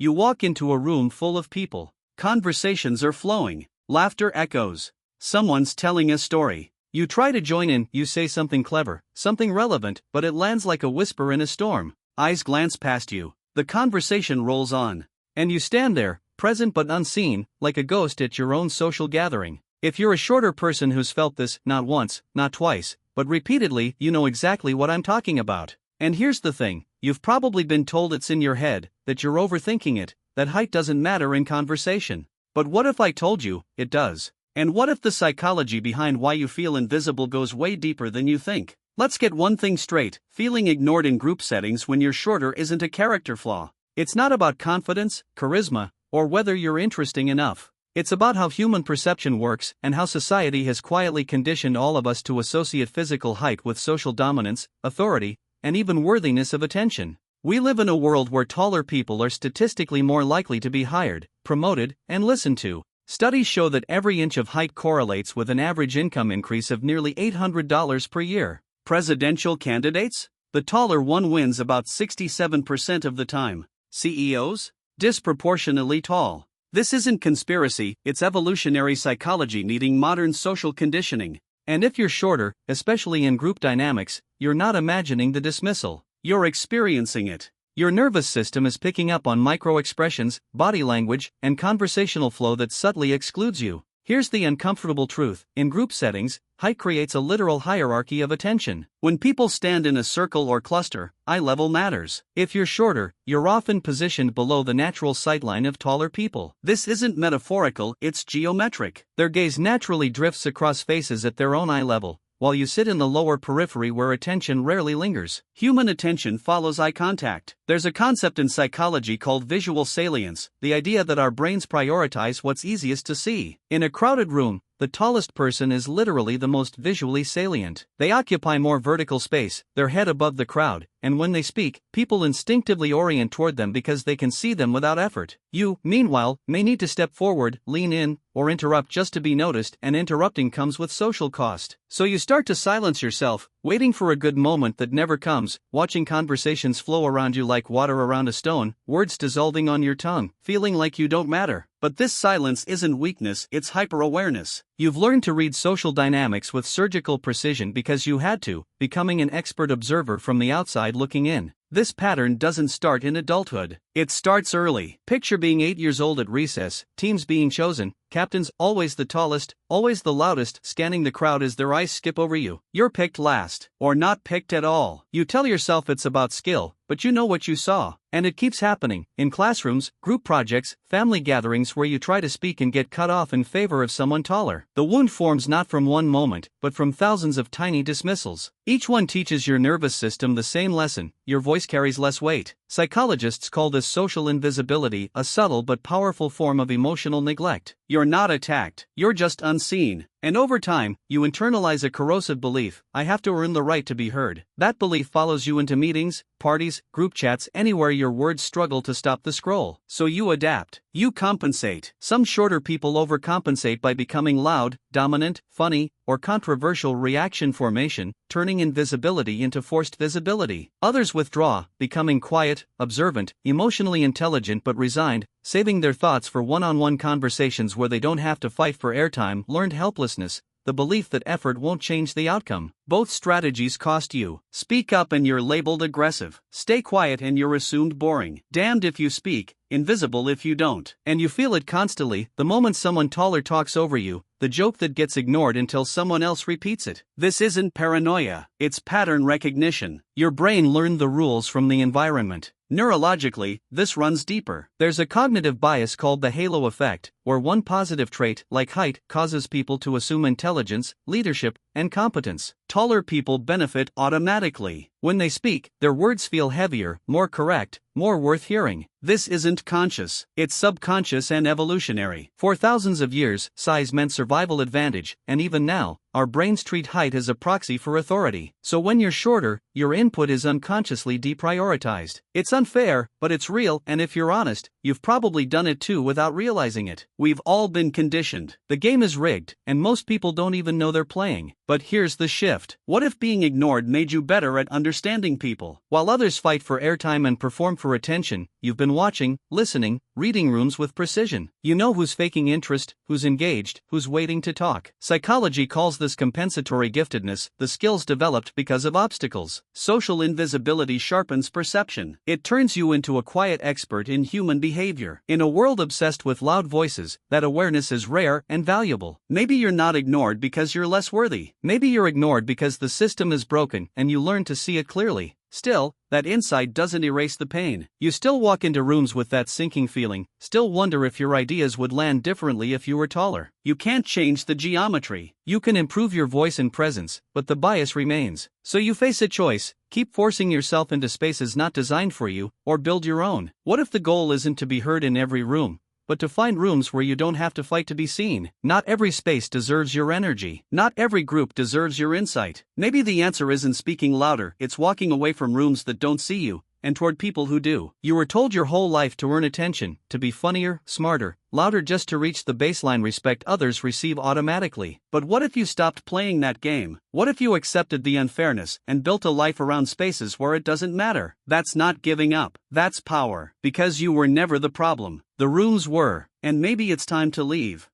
You walk into a room full of people. Conversations are flowing. Laughter echoes. Someone's telling a story. You try to join in, you say something clever, something relevant, but it lands like a whisper in a storm. Eyes glance past you. The conversation rolls on. And you stand there, present but unseen, like a ghost at your own social gathering. If you're a shorter person who's felt this, not once, not twice, but repeatedly, you know exactly what I'm talking about. And here's the thing, you've probably been told it's in your head, that you're overthinking it, that height doesn't matter in conversation. But what if I told you, it does? And what if the psychology behind why you feel invisible goes way deeper than you think? Let's get one thing straight, feeling ignored in group settings when you're shorter isn't a character flaw. It's not about confidence, charisma, or whether you're interesting enough. It's about how human perception works and how society has quietly conditioned all of us to associate physical height with social dominance, authority, and even worthiness of attention. We live in a world where taller people are statistically more likely to be hired, promoted, and listened to. Studies show that every inch of height correlates with an average income increase of nearly $800 per year. Presidential candidates? The taller one wins about 67% of the time. CEOs? Disproportionately tall. This isn't conspiracy, it's evolutionary psychology needing modern social conditioning. And if you're shorter, especially in group dynamics, you're not imagining the dismissal. You're experiencing it. Your nervous system is picking up on micro-expressions, body language, and conversational flow that subtly excludes you. Here's the uncomfortable truth. In group settings, height creates a literal hierarchy of attention. When people stand in a circle or cluster, eye level matters. If you're shorter, you're often positioned below the natural sightline of taller people. This isn't metaphorical, it's geometric. Their gaze naturally drifts across faces at their own eye level, while you sit in the lower periphery where attention rarely lingers. Human attention follows eye contact. There's a concept in psychology called visual salience, the idea that our brains prioritize what's easiest to see. In a crowded room, the tallest person is literally the most visually salient. They occupy more vertical space, their head above the crowd, and when they speak, people instinctively orient toward them because they can see them without effort. You, meanwhile, may need to step forward, lean in, or interrupt just to be noticed, and interrupting comes with social cost. So you start to silence yourself, waiting for a good moment that never comes, watching conversations flow around you like water around a stone, words dissolving on your tongue, feeling like you don't matter. But this silence isn't weakness, it's hyper-awareness. You've learned to read social dynamics with surgical precision because you had to, becoming an expert observer from the outside looking in. This pattern doesn't start in adulthood. It starts early. Picture being 8 years old at recess, teams being chosen, captains always the tallest, always the loudest, scanning the crowd as their eyes skip over you. You're picked last, or not picked at all. You tell yourself it's about skill, but you know what you saw. And it keeps happening, in classrooms, group projects, family gatherings where you try to speak and get cut off in favor of someone taller. The wound forms not from one moment, but from thousands of tiny dismissals. Each one teaches your nervous system the same lesson: your voice carries less weight. Psychologists call this social invisibility, a subtle but powerful form of emotional neglect. You're not attacked, you're just unseen. And over time, you internalize a corrosive belief: I have to earn the right to be heard. That belief follows you into meetings, parties, group chats, anywhere your words struggle to stop the scroll. So you adapt. You compensate. Some shorter people overcompensate by becoming loud, dominant, funny, or controversial, reaction formation, turning invisibility into forced visibility. Others withdraw, becoming quiet, observant, emotionally intelligent but resigned, saving their thoughts for one-on-one conversations where they don't have to fight for airtime. Learned helplessness, the belief that effort won't change the outcome. Both strategies cost you. Speak up and you're labeled aggressive. Stay quiet and you're assumed boring. Damned if you speak, invisible if you don't. And you feel it constantly, the moment someone taller talks over you, the joke that gets ignored until someone else repeats it. This isn't paranoia, it's pattern recognition. Your brain learned the rules from the environment. Neurologically, this runs deeper. There's a cognitive bias called the halo effect, where one positive trait, like height, causes people to assume intelligence, leadership, and competence. Taller people benefit automatically. When they speak, their words feel heavier, more correct, more worth hearing. This isn't conscious, it's subconscious and evolutionary. For thousands of years, size meant survival advantage, and even now, our brains treat height as a proxy for authority. So when you're shorter, your input is unconsciously deprioritized. It's unfair, but it's real, and if you're honest, you've probably done it too without realizing it. We've all been conditioned. The game is rigged, and most people don't even know they're playing. But here's the shift. What if being ignored made you better at understanding understanding people. While others fight for airtime and perform for attention, you've been watching, listening, reading rooms with precision. You know who's faking interest, who's engaged, who's waiting to talk. Psychology calls this compensatory giftedness, the skills developed because of obstacles. Social invisibility sharpens perception. It turns you into a quiet expert in human behavior. In a world obsessed with loud voices, that awareness is rare and valuable. Maybe you're not ignored because you're less worthy. Maybe you're ignored because the system is broken and you learn to see it clearly. Still, that insight doesn't erase the pain. You still walk into rooms with that sinking feeling, still wonder if your ideas would land differently if you were taller. You can't change the geometry. You can improve your voice and presence, but the bias remains. So you face a choice: keep forcing yourself into spaces not designed for you, or build your own. What if the goal isn't to be heard in every room, but to find rooms where you don't have to fight to be seen? Not every space deserves your energy. Not every group deserves your insight. Maybe the answer isn't speaking louder, it's walking away from rooms that don't see you, and toward people who do. You were told your whole life to earn attention, to be funnier, smarter, louder, just to reach the baseline respect others receive automatically. But what if you stopped playing that game? What if you accepted the unfairness and built a life around spaces where it doesn't matter? That's not giving up, that's power. Because you were never the problem. The rooms were, and maybe it's time to leave.